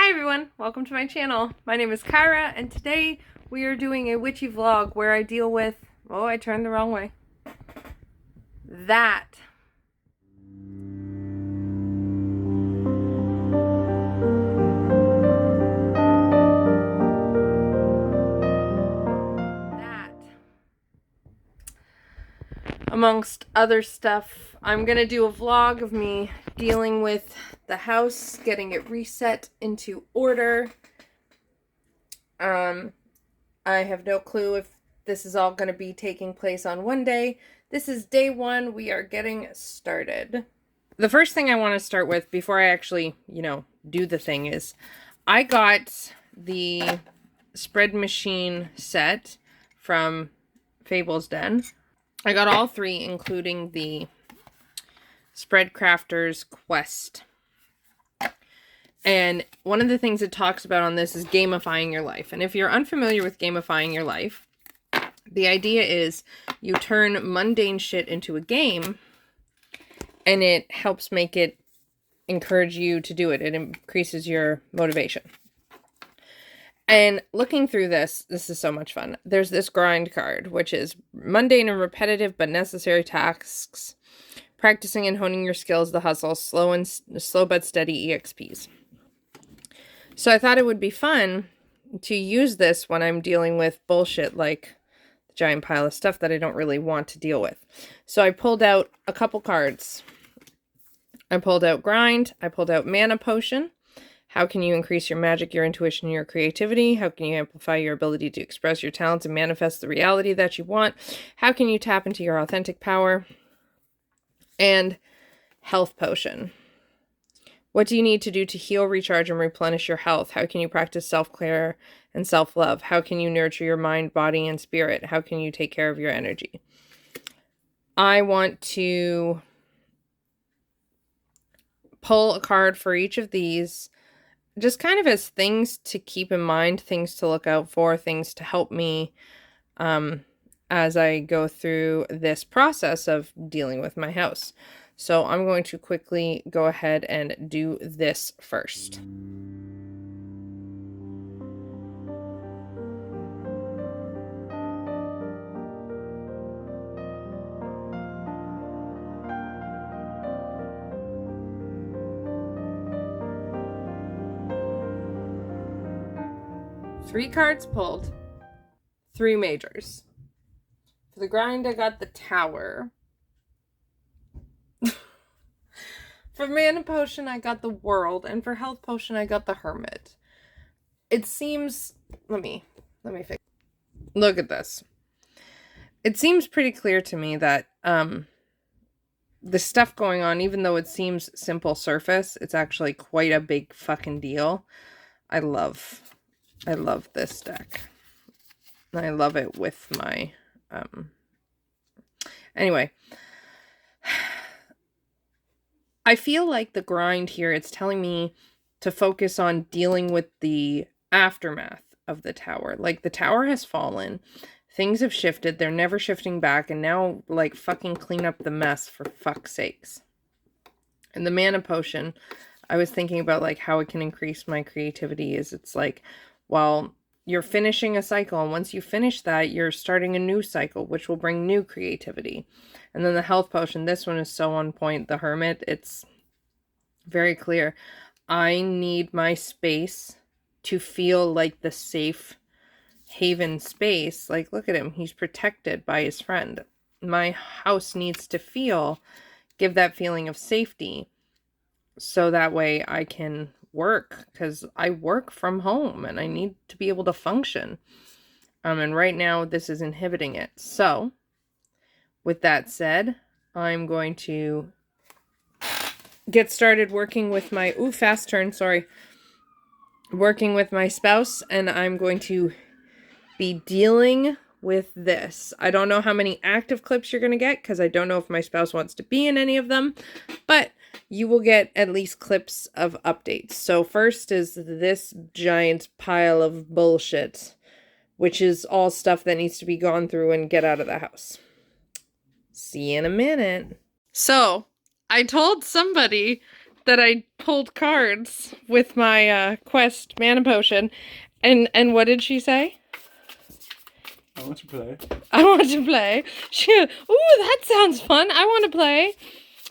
Hi everyone, welcome to my channel. My name is Kyra and today we are doing a witchy vlog where I deal with, oh, I turned the wrong way. That. Amongst other stuff, I'm gonna do a vlog of me dealing with the house, getting it reset into order. I have no clue if this is all going to be taking place on one day. This is day one. We are getting started. The first thing I want to start with before I actually, do the thing is I got the spread machine set from Fable's Den. I got all three, including the Spread Crafter's Quest. And one of the things it talks about on this is gamifying your life. And if you're unfamiliar with gamifying your life, the idea is you turn mundane shit into a game and it helps make it encourage you to do it. It increases your motivation. And looking through this is so much fun. There's this grind card, which is mundane and repetitive but necessary tasks. Practicing and honing your skills, the hustle, slow but steady EXPs. So I thought it would be fun to use this when I'm dealing with bullshit like the giant pile of stuff that I don't really want to deal with. So I pulled out a couple cards. I pulled out Grind. I pulled out Mana Potion. How can you increase your magic, your intuition, your creativity? How can you amplify your ability to express your talents and manifest the reality that you want? How can you tap into your authentic power? And Health Potion. What do you need to do to heal, recharge, and replenish your health? How can you practice self-care and self-love? How can you nurture your mind, body, and spirit? How can you take care of your energy? I want to pull a card for each of these, just kind of as things to keep in mind, things to look out for, things to help me as I go through this process of dealing with my house. So I'm going to quickly go ahead and do this first. Three cards pulled, three majors. For the grind, I got the Tower. For Mana Potion, I got the World, and for Health Potion, I got the Hermit. It seems, let me fix. Look at this. It seems pretty clear to me that the stuff going on, even though it seems simple surface, it's actually quite a big fucking deal. I love this deck. I love it with my anyway. I feel like the grind here, it's telling me to focus on dealing with the aftermath of the Tower. Like, the Tower has fallen. Things have shifted. They're never shifting back. And now, like, fucking clean up the mess for fuck's sakes. And the Mana Potion, I was thinking about, like, how it can increase my creativity. Is it's like, well, you're finishing a cycle. And once you finish that, you're starting a new cycle, which will bring new creativity. And then the Health Potion, this one is so on point. The Hermit, it's very clear. I need my space to feel like the safe haven space. Like, look at him. He's protected by his friend. My house needs to give that feeling of safety. So that way I can work, because I work from home and I need to be able to function. And right now this is inhibiting it. So with that said, I'm going to get started working with my, fast turn, sorry. Working with my spouse, and I'm going to be dealing with this. I don't know how many active clips you're going to get, because I don't know if my spouse wants to be in any of them, but you will get at least clips of updates. So first is this giant pile of bullshit, which is all stuff that needs to be gone through and get out of the house. See you in a minute. So I told somebody that I pulled cards with my quest mana potion. And what did she say? I want to play. I want to play. Ooh, that sounds fun. I want to play.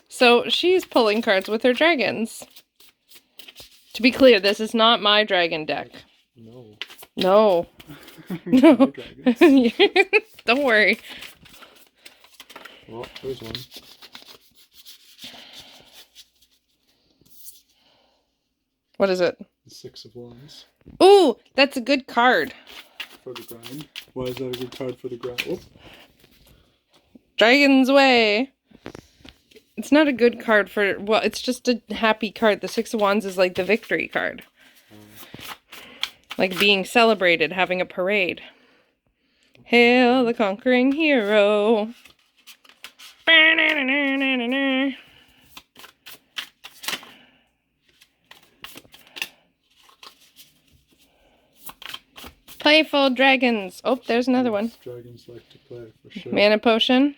So she's pulling cards with her dragons. To be clear, this is not my dragon deck. No. No. No. Don't worry. Well, there's one. What is it? The 6 of Wands. Ooh, that's a good card. For the grind. Why is that a good card for the grind? Oh. Dragon's Way. It's not a good card for... Well, it's just a happy card. The 6 of Wands is like the victory card. Like being celebrated, having a parade. Hail the conquering hero. Playful dragons. Oh, there's another one. Dragons like to play, for sure. Mana potion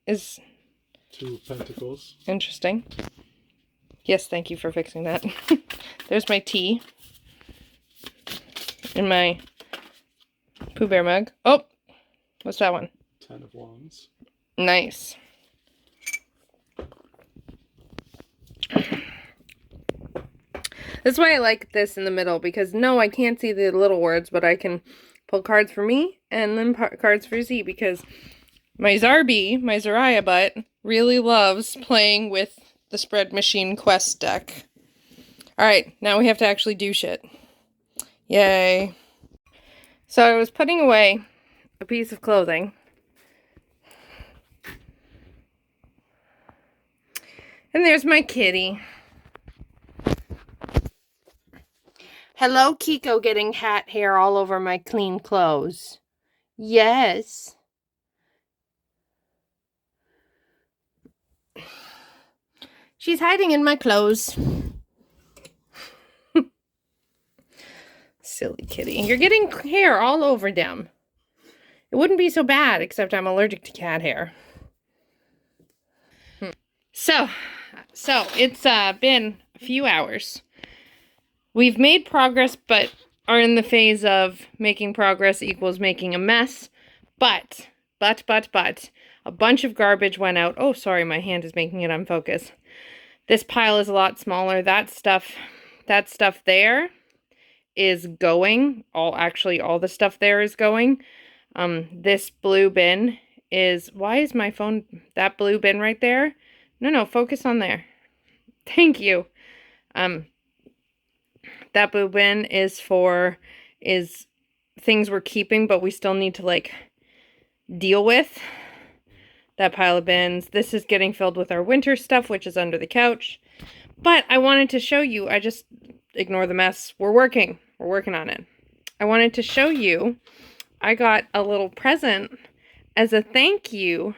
is... 2 of Pentacles. Interesting. Yes, thank you for fixing that. There's my tea. In my Pooh Bear mug. Oh! What's that one? 10 of Wands. Nice. That's why I like this in the middle, because no, I can't see the little words, but I can pull cards for me and then cards for Z, because my Zarby, my Zariah butt, really loves playing with the Spread Machine Quest deck. Alright, now we have to actually do shit. Yay. So I was putting away a piece of clothing. And there's my kitty. Hello, Kiko, getting cat hair all over my clean clothes. Yes. She's hiding in my clothes. Silly kitty. You're getting hair all over them. It wouldn't be so bad, except I'm allergic to cat hair. So it's been a few hours. We've made progress, but are in the phase of making progress equals making a mess. But, a bunch of garbage went out. Oh, sorry, my hand is making it unfocus. This pile is a lot smaller. That stuff there is going. All the stuff there is going. This blue bin is, why is my phone, that blue bin right there? No, focus on there. Thank you. That blue bin is things we're keeping, but we still need to, like, deal with. That pile of bins. This is getting filled with our winter stuff, which is under the couch. But I wanted to show you, I just ignore the mess. We're working on it. I wanted to show you, I got a little present as a thank you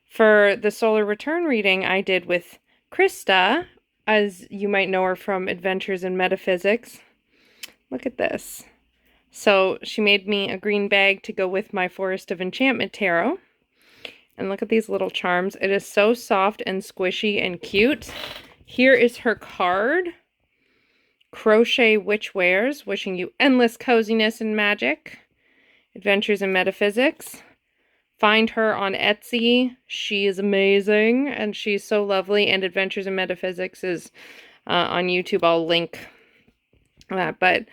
for the solar return reading I did with Krista, as you might know her from Adventures in Metaphysics. Look at this. So she made me a green bag to go with my Forest of Enchantment tarot. And look at these little charms. It is so soft and squishy and cute. Here is her card. Crochet Witch Wears, wishing you endless coziness and magic. Adventures in Metaphysics. Find her on Etsy. She is amazing and she's so lovely. And Adventures in Metaphysics is on YouTube. I'll link that. But,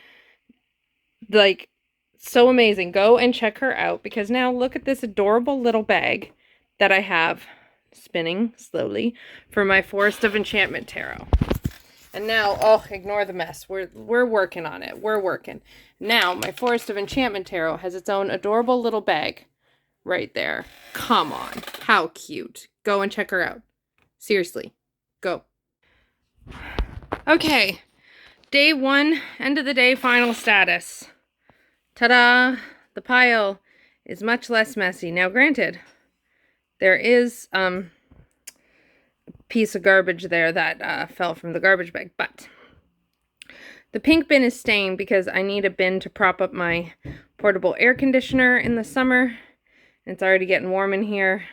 like, so amazing. Go and check her out, because now look at this adorable little bag that I have spinning slowly for my Forest of Enchantment tarot. And now, oh, ignore the mess. We're working on it. We're working. Now, my Forest of Enchantment tarot has its own adorable little bag right there. Come on. How cute. Go and check her out. Seriously. Go. Okay. Day 1, end of the day, final status. Ta-da! The pile is much less messy. Now, granted, there is a piece of garbage there that fell from the garbage bag, but the pink bin is staying because I need a bin to prop up my portable air conditioner in the summer. It's already getting warm in here.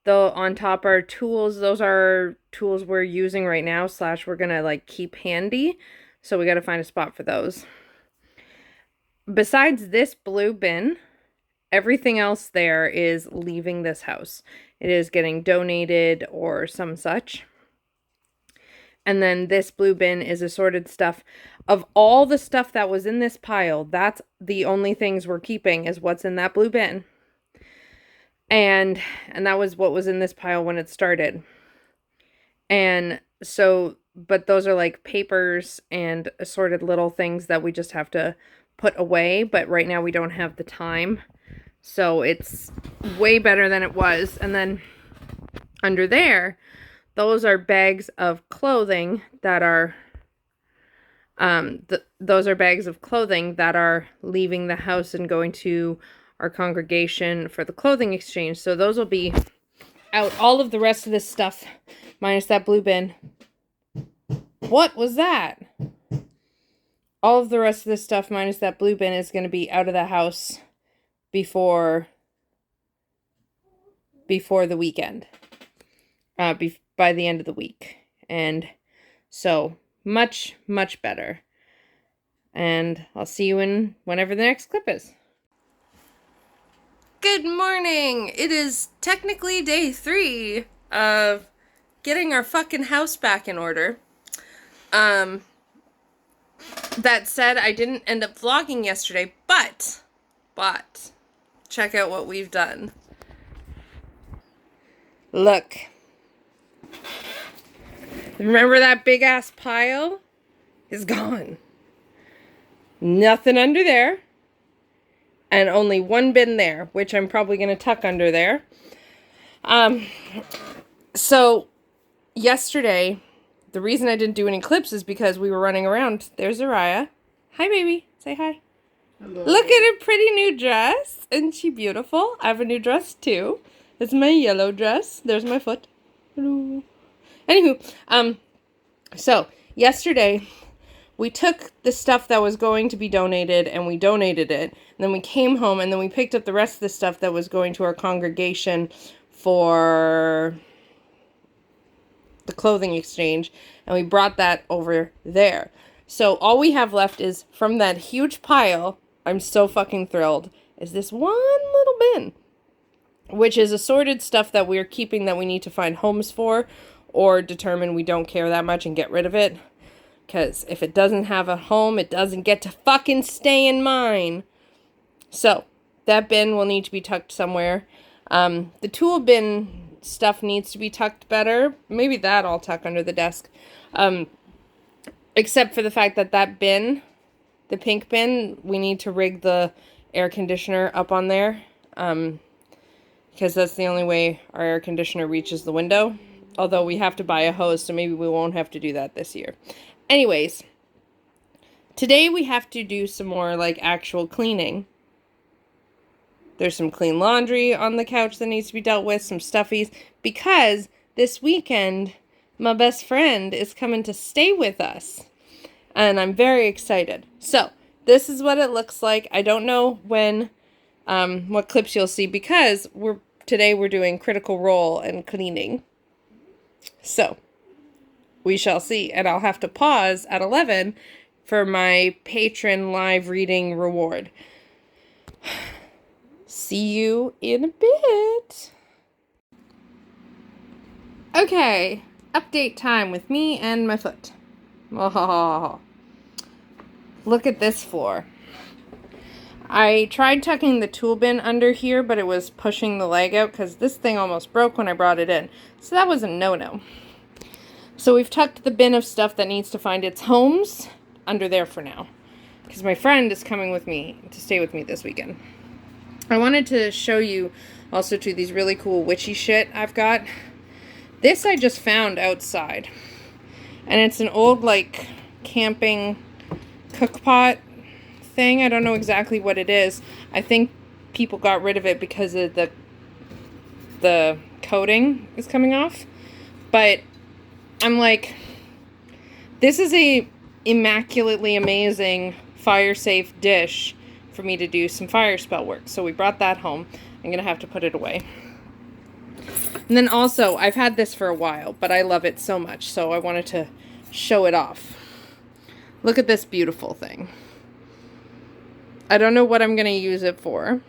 Though on top are tools. Those are tools we're using right now, / we're gonna like keep handy. So we gotta find a spot for those. Besides this blue bin, everything else there is leaving this house. It is getting donated or some such. And then this blue bin is assorted stuff. Of all the stuff that was in this pile, that's the only things we're keeping is what's in that blue bin. And that was what was in this pile when it started. And so, but those are like papers and assorted little things that we just have to put away. But right now we don't have the time. So it's way better than it was. And then under there, those are bags of clothing that are, those are bags of clothing that are leaving the house and going to our congregation for the clothing exchange. So those will be out. All of the rest of this stuff, minus that blue bin. What was that? All of the rest of this stuff, minus that blue bin, is going to be out of the house before the weekend. By the end of the week. And so much, much better. And I'll see you in whenever the next clip is. Good morning! It is technically day 3 of getting our fucking house back in order. That said, I didn't end up vlogging yesterday, but check out what we've done. Look. Remember that big ass pile? Is gone. Nothing under there. And only one bin there, which I'm probably going to tuck under there. So yesterday, the reason I didn't do any clips is because we were running around. There's Zariah. Hi, baby. Say hi. Hello. Look at her pretty new dress. Isn't she beautiful? I have a new dress too. It's my yellow dress. There's my foot. Hello. Anywho, so yesterday we took the stuff that was going to be donated and we donated it. And then we came home and then we picked up the rest of the stuff that was going to our congregation for the clothing exchange. And we brought that over there. So all we have left is from that huge pile, I'm so fucking thrilled, is this one little bin, which is assorted stuff that we're keeping that we need to find homes for or determine we don't care that much and get rid of it. Because if it doesn't have a home, it doesn't get to fucking stay in mine. So, that bin will need to be tucked somewhere. The tool bin stuff needs to be tucked better. Maybe that I'll tuck under the desk. Except for the fact that that bin, the pink bin, we need to rig the air conditioner up on there. Because that's the only way our air conditioner reaches the window. Although we have to buy a hose, so maybe we won't have to do that this year. Anyways, today we have to do some more, like, actual cleaning. There's some clean laundry on the couch that needs to be dealt with, some stuffies, because this weekend, my best friend is coming to stay with us, and I'm very excited. So, this is what it looks like. I don't know when, what clips you'll see, because today we're doing Critical Role and cleaning. So, we shall see. And I'll have to pause at 11 for my patron live reading reward. See you in a bit. Okay, update time with me and my foot. Oh, look at this floor. I tried tucking the tool bin under here, but it was pushing the leg out because this thing almost broke when I brought it in. So that was a no-no. So we've tucked the bin of stuff that needs to find its homes under there for now. Because my friend is coming with me to stay with me this weekend. I wanted to show you also too these really cool witchy shit I've got. This I just found outside. And it's an old like camping cookpot thing. I don't know exactly what it is. I think people got rid of it because of the coating is coming off. But I'm like, this is a immaculately amazing fire safe dish for me to do some fire spell work. So we brought that home. I'm gonna have to put it away. And then also, I've had this for a while, but I love it so much, so I wanted to show it off. Look at this beautiful thing. I don't know what I'm going to use it for,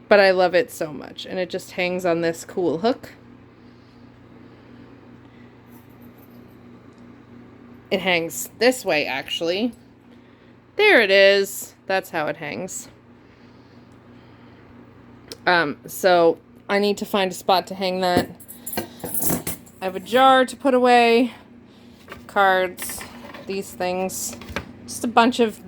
but I love it so much. And it just hangs on this cool hook. It hangs this way, actually. There it is. That's how it hangs. So I need to find a spot to hang that. I have a jar to put away, cards, these things, just a bunch of,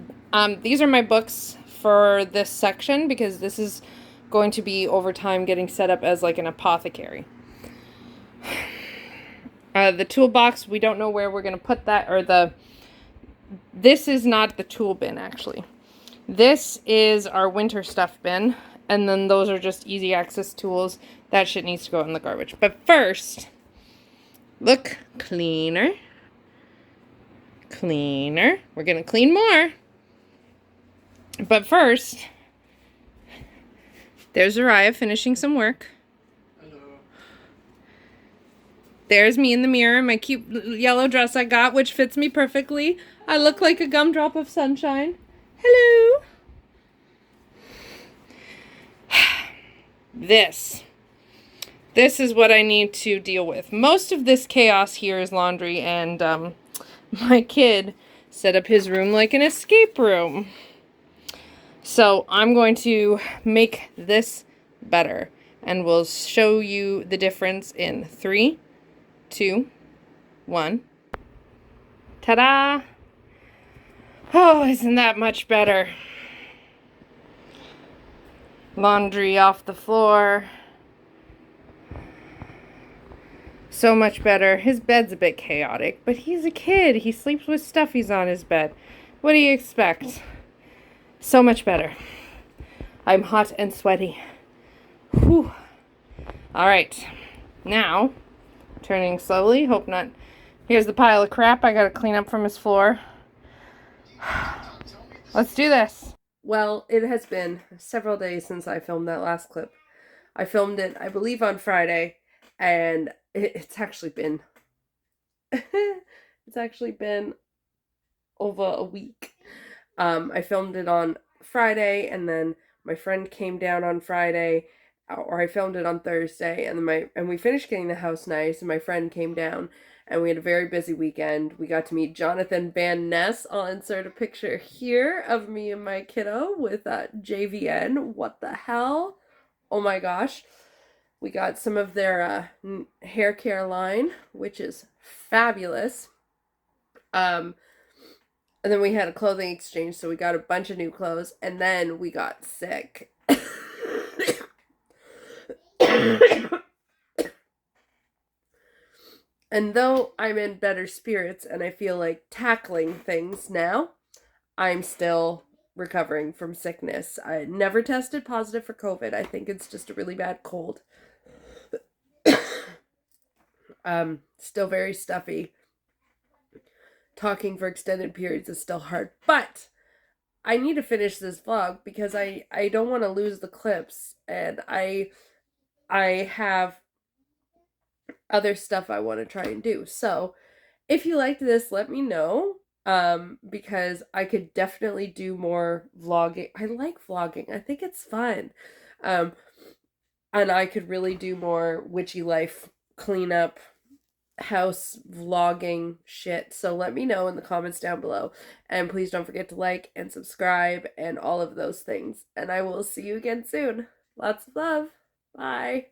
these are my books for this section because this is going to be over time getting set up as like an apothecary. The toolbox, we don't know where we're going to put that, or this is not the tool bin actually. This is our winter stuff bin, and then those are just easy access tools. That shit needs to go in the garbage. But first, look, cleaner. Cleaner. We're going to clean more. But first, there's Uriah finishing some work. Hello. There's me in the mirror, my cute yellow dress I got, which fits me perfectly. I look like a gumdrop of sunshine. Hello. This is what I need to deal with. Most of this chaos here is laundry, and my kid set up his room like an escape room. So I'm going to make this better, and we'll show you the difference in 3, 2, 1. Ta-da! Oh, isn't that much better? Laundry off the floor. So much better. His bed's a bit chaotic, but he's a kid. He sleeps with stuffies on his bed. What do you expect? So much better. I'm hot and sweaty. Whew. Alright. Now, turning slowly. Hope not. Here's the pile of crap I gotta clean up from his floor. Let's do this. Well, it has been several days since I filmed that last clip. I filmed it, I believe, on Friday, and it's actually been over a week. I filmed it on Friday, and then my friend came down on Friday, or I filmed it on Thursday, and then we finished getting the house nice, and my friend came down, and we had a very busy weekend. We got to meet Jonathan Van Ness. I'll insert a picture here of me and my kiddo with JVN. What the hell? Oh my gosh. We got some of their hair care line, which is fabulous. And then we had a clothing exchange, so we got a bunch of new clothes, and then we got sick. And though I'm in better spirits and I feel like tackling things now, I'm still recovering from sickness. I never tested positive for COVID. I think it's just a really bad cold. Still very stuffy. Talking for extended periods is still hard, but I need to finish this vlog because I don't want to lose the clips, and I have other stuff I want to try and do. So if you liked this, let me know, because I could definitely do more vlogging. I like vlogging. I think it's fun. And I could really do more witchy life cleanup, house vlogging shit. So let me know in the comments down below. And please don't forget to like and subscribe and all of those things. And I will see you again soon. Lots of love. Bye.